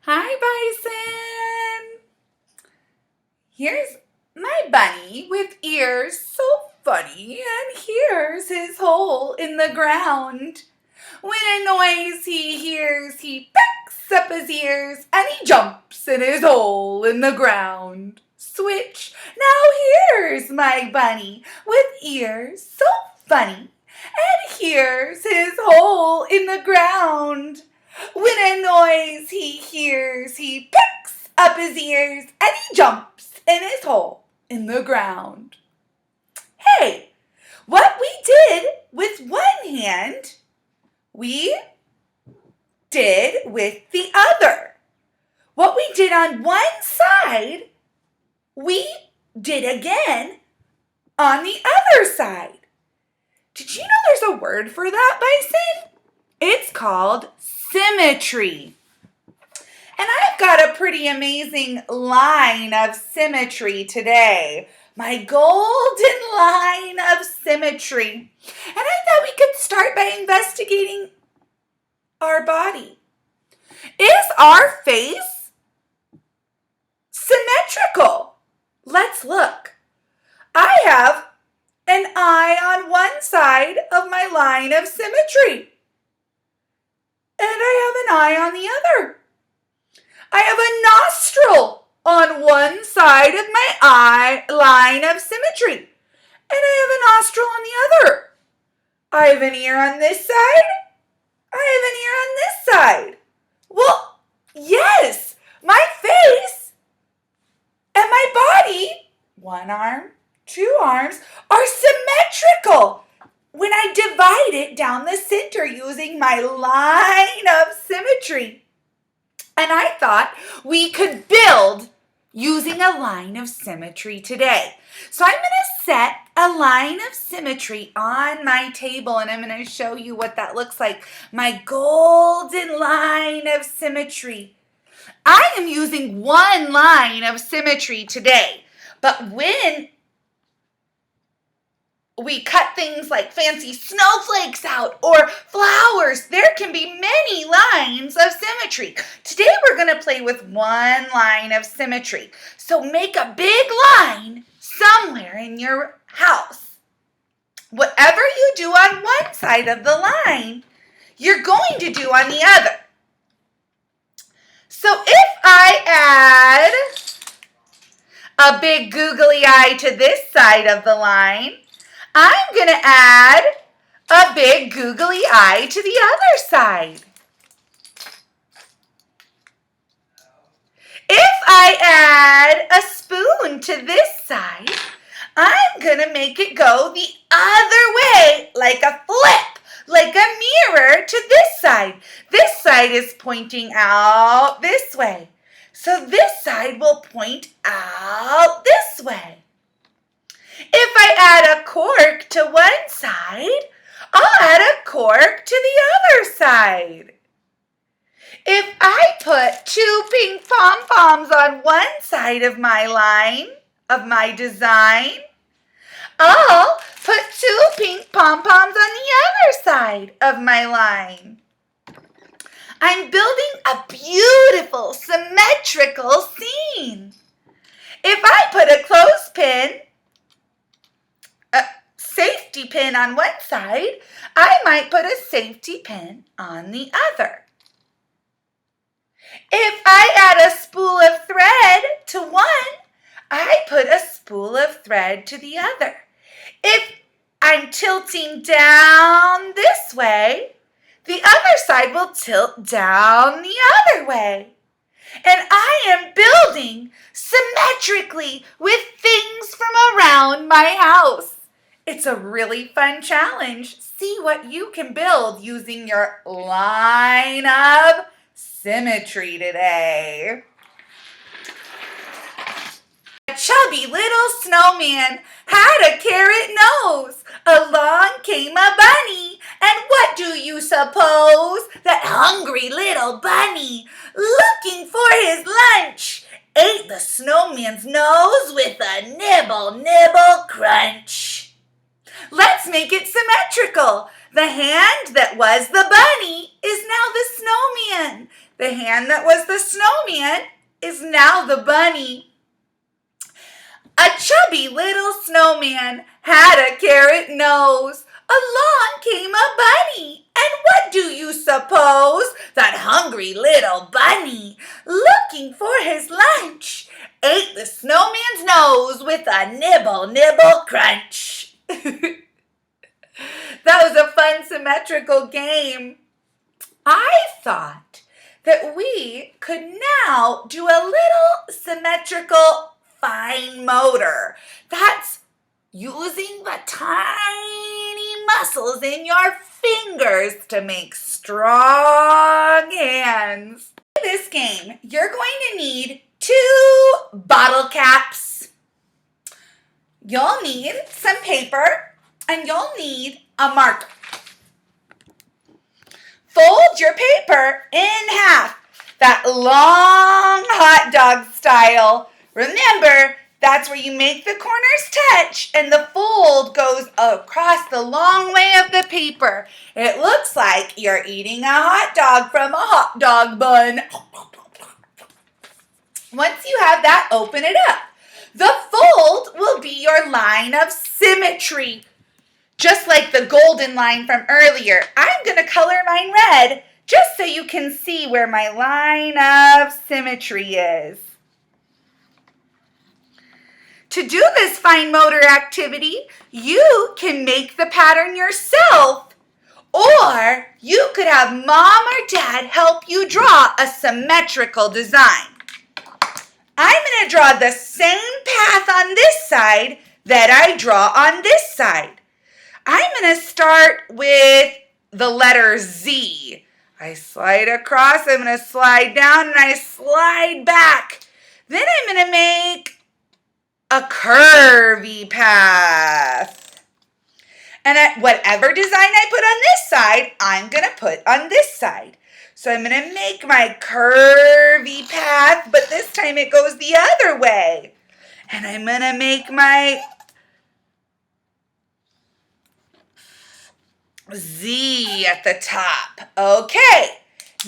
Hi, Bison! Here's my bunny with ears so funny, and here's his hole in the ground. When a noise he hears, he pricks up his ears and he jumps in his hole in the ground. Switch! Now here's my bunny with ears so funny, and here's his hole in the ground. When a noise he hears, he pricks up his ears and he jumps in his hole in the ground. Hey, what we did with one hand, we did with the other. What we did on one side, we did again on the other side. Did you know there's a word for that, Bison? It's called symmetry. And I've got a pretty amazing line of symmetry today. My golden line of symmetry. And I thought we could start by investigating our body. Is our face symmetrical? Let's look. I have an eye on one side of my line of symmetry. And I have an eye on the other. I have a nostril on one side of my eye line of symmetry. And I have a nostril on the other. I have an ear on this side. I have an ear on this side. Well, yes, my face and my body, one arm, two arms, are symmetrical when I divide it down the center using my line of symmetry. And I thought we could build using a line of symmetry today. So I'm going to set a line of symmetry on my table, and I'm going to show you what that looks like. My golden line of symmetry. I am using one line of symmetry today, but when we cut things like fancy snowflakes out or flowers, there can be many lines of symmetry. Today we're going to play with one line of symmetry. So make a big line somewhere in your house. Whatever you do on one side of the line, you're going to do on the other. So if I add a big googly eye to this side of the line, I'm going to add a big googly eye to the other side. If I add a spoon to this side, I'm going to make it go the other way, like a flip, like a mirror to this side. This side is pointing out this way. So this side will point out this way. If I add a cork to one side, I'll add a cork to the other side. If I put two pink pom-poms on one side of my line, of my design, I'll put two pink pom-poms on the other side of my line. I'm building a beautiful, symmetrical scene. If I put a clothespin, safety pin on one side, I might put a safety pin on the other. If I add a spool of thread to one, I put a spool of thread to the other. If I'm tilting down this way, the other side will tilt down the other way. And I am building symmetrically with things from around my house. It's a really fun challenge. See what you can build using your line of symmetry today. A chubby little snowman had a carrot nose. Along came a bunny, and what do you suppose? That hungry little bunny, looking for his lunch, ate the snowman's nose with a nibble, nibble, crunch. Let's make it symmetrical. The hand that was the bunny is now the snowman. The hand that was the snowman is now the bunny. A chubby little snowman had a carrot nose. Along came a bunny, and what do you suppose? That hungry little bunny, looking for his lunch, ate the snowman's nose with a nibble, nibble, crunch. That was a fun symmetrical game. I thought that we could now do a little symmetrical fine motor. That's using the tiny muscles in your fingers to make strong hands. In this game, you're going to need 2 bottle caps. You'll need some paper and you'll need a marker. Fold your paper in half, that long hot dog style. Remember, that's where you make the corners touch and the fold goes across the long way of the paper. It looks like you're eating a hot dog from a hot dog bun. Once you have that, open it up. The fold will be your line of symmetry. Just like the golden line from earlier, I'm going to color mine red just so you can see where my line of symmetry is. To do this fine motor activity, you can make the pattern yourself, or you could have mom or dad help you draw a symmetrical design. I'm going to draw the same path on this side that I draw on this side. I'm going to start with the letter Z. I slide across, I'm going to slide down, and I slide back. Then I'm going to make a curvy path. And whatever design I put on this side, I'm going to put on this side. So I'm going to make my curvy path, but this time it goes the other way. And I'm going to make my Z at the top. Okay,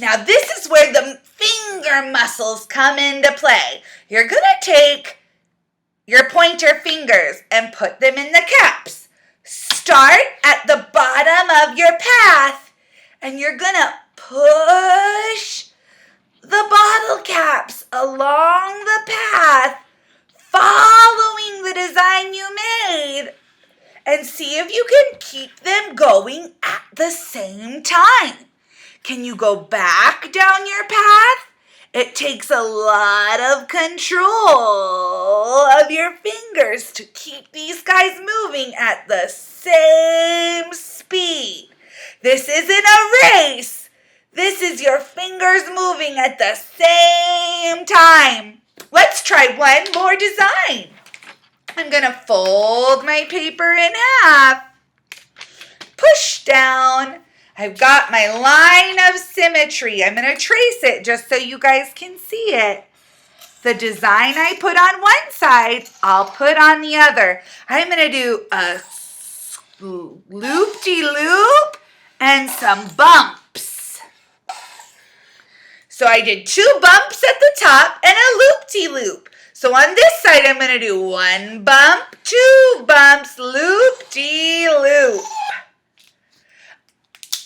now this is where the finger muscles come into play. You're going to take your pointer fingers and put them in the caps. Start at the bottom of your path and you're going to push the bottle caps along the path, following the design you made. And see if you can keep them going at the same time. Can you go back down your path? It takes a lot of control of your fingers to keep these guys moving at the same speed. This isn't a race. This is your fingers moving at the same time. Let's try one more design. I'm going to fold my paper in half, push down. I've got my line of symmetry. I'm going to trace it just so you guys can see it. The design I put on one side, I'll put on the other. I'm going to do a loop-de-loop and some bumps. So I did 2 bumps at the top and a loop-de-loop. So on this side, I'm going to do 1 bump, 2 bumps, loop-de-loop.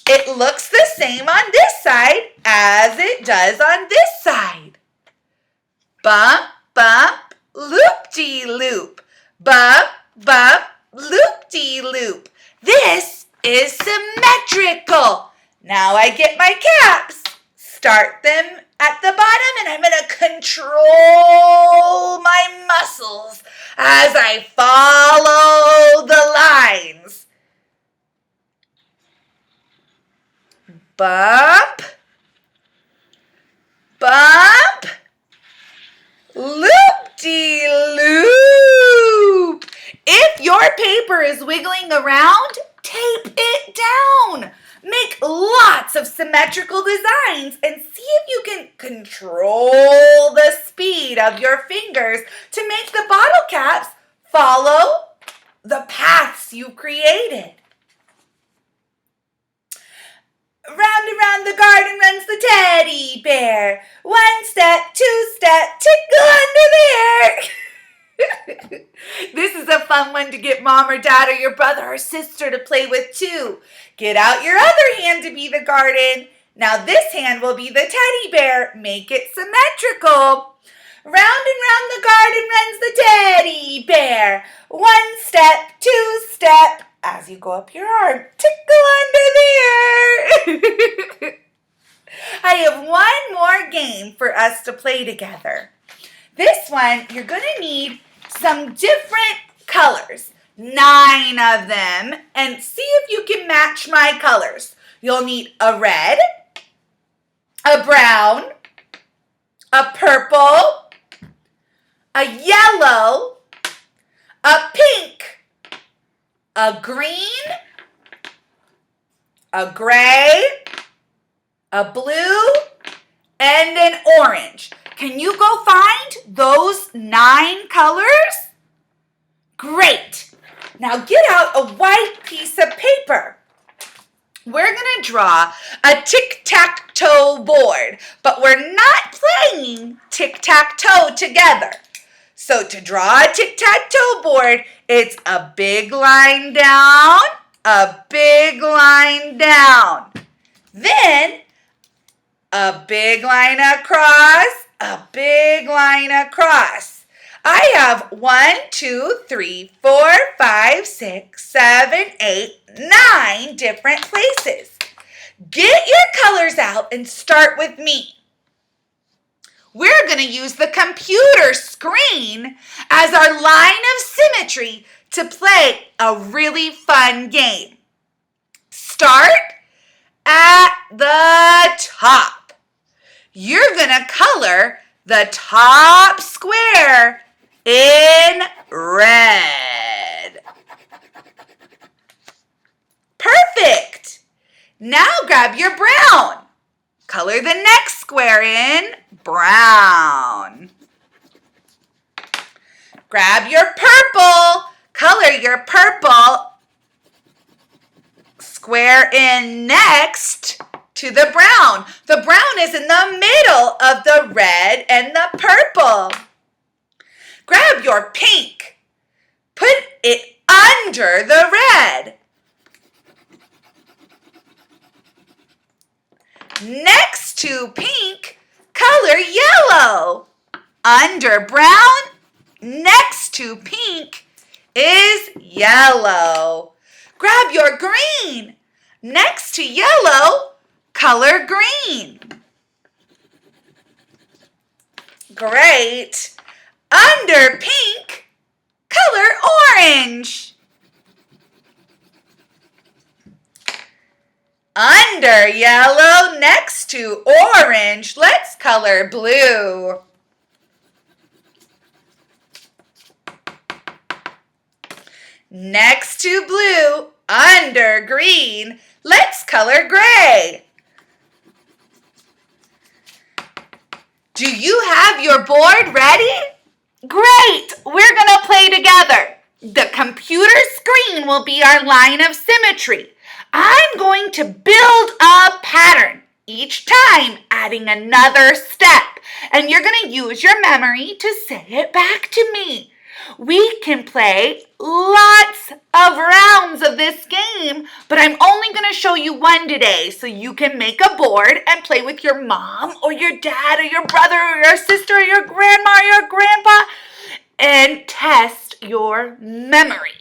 It looks the same on this side as it does on this side. Bump, bump, loop-de-loop. Bump, bump, loop-de-loop. This is symmetrical. Now I get my caps. Start them at the bottom and I'm going to control my muscles as I follow the lines. Bump, bump, loop-de-loop. If your paper is wiggling around, tape it down. Make lots of symmetrical designs and see if you can control the speed of your fingers to make the bottle caps follow the paths you created. Round and round the garden runs the teddy bear. One step, two step, tickle under there. This is a fun one to get mom or dad or your brother or sister to play with too. Get out your other hand to be the garden. Now this hand will be the teddy bear. Make it symmetrical. Round and round the garden runs the teddy bear. One step, two step. As you go up your arm, tickle under there. I have one more game for us to play together. This one, you're going to need some different colors, 9 of them, and see if you can match my colors. You'll need a red, a brown, a purple, a yellow, a pink, a green, a gray, a blue, and an orange. Can you go find those 9 colors? Great. Now get out a white piece of paper. We're going to draw a tic-tac-toe board, but we're not playing tic-tac-toe together. So to draw a tic-tac-toe board, it's a big line down, a big line down. Then a big line across, a big line across. I have 1, 2, 3, 4, 5, 6, 7, 8, 9 different places. Get your colors out and start with me. We're going to use the computer screen as our line of symmetry to play a really fun game. Start at the top. You're going to color the top square in red. Perfect. Now grab your brown. Color the next square in brown. Grab your purple. Color your purple square in next to the brown. The brown is in the middle of the red and the purple. Grab your pink. Put it under the red. Next to pink, color yellow. Under brown, next to pink is yellow. Grab your green. Next to yellow, color green. Great. Under pink, color orange. Under yellow, next to orange, let's color blue. Next to blue, under green, let's color gray. Do you have your board ready? Great! We're going to play together. The computer screen will be our line of symmetry. I'm going to build a pattern, each time adding another step, and you're going to use your memory to say it back to me. We can play lots of rounds of this game, but I'm only going to show you one today so you can make a board and play with your mom or your dad or your brother or your sister or your grandma or your grandpa and test your memory.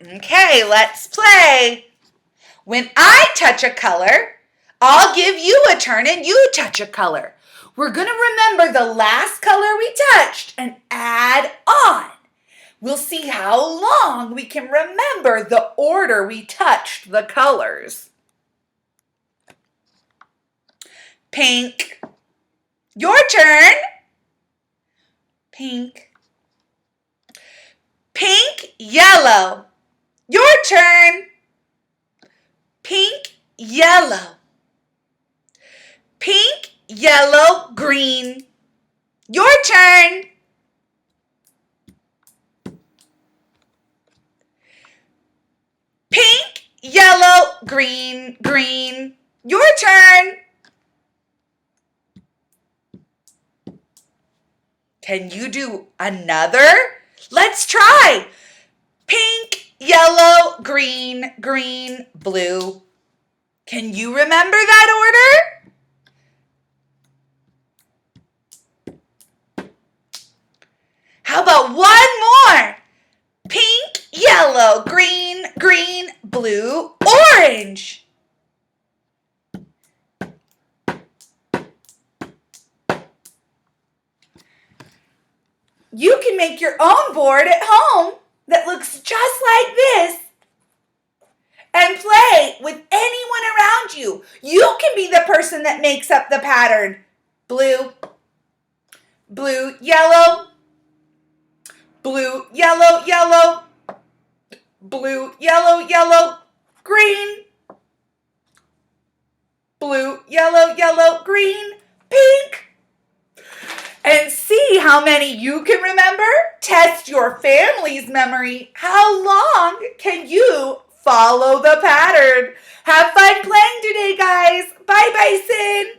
Okay, let's play. When I touch a color, I'll give you a turn and you touch a color. We're going to remember the last color we touched and add on. We'll see how long we can remember the order we touched the colors. Pink. Your turn. Pink. Pink, yellow. Your turn. Pink, yellow. Pink, yellow, green. Your turn. Pink, yellow, green, green. Your turn. Can you do another? Let's try. Pink, yellow, green, green, blue. Can you remember that order? How about one more? Pink, yellow, green, green, blue, orange. You can make your own board at home that looks just like this and play with anyone around you. You can be the person that makes up the pattern. Blue, blue, yellow, blue, yellow, yellow, blue, yellow, yellow, green, blue, yellow, yellow, green, pink. And see how many you can remember. Test your family's memory. How long can you follow the pattern? Have fun playing today, guys. Bye, Bison.